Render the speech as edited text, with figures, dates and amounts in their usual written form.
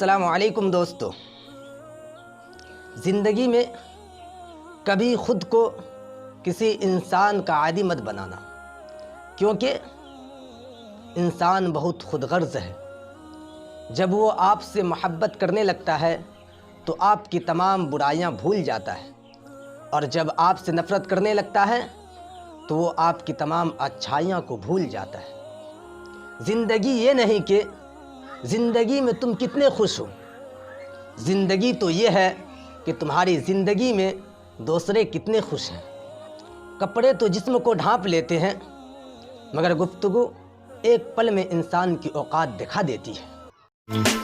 अस्सलामु अलैकुम दोस्तों। ज़िंदगी में कभी ख़ुद को किसी इंसान का आदी मत बनाना, क्योंकि इंसान बहुत ख़ुदगर्ज़ है। जब वो आपसे मोहब्बत करने लगता है तो आपकी तमाम बुराइयां भूल जाता है, और जब आपसे नफ़रत करने लगता है तो वो आपकी तमाम अच्छाइयां को भूल जाता है। ज़िंदगी ये नहीं कि ज़िंदगी में तुम कितने खुश हो, ज़िंदगी तो ये है कि तुम्हारी ज़िंदगी में दूसरे कितने खुश हैं। कपड़े तो जिस्म को ढांप लेते हैं, मगर गुफ्तगू एक पल में इंसान की औकात दिखा देती है।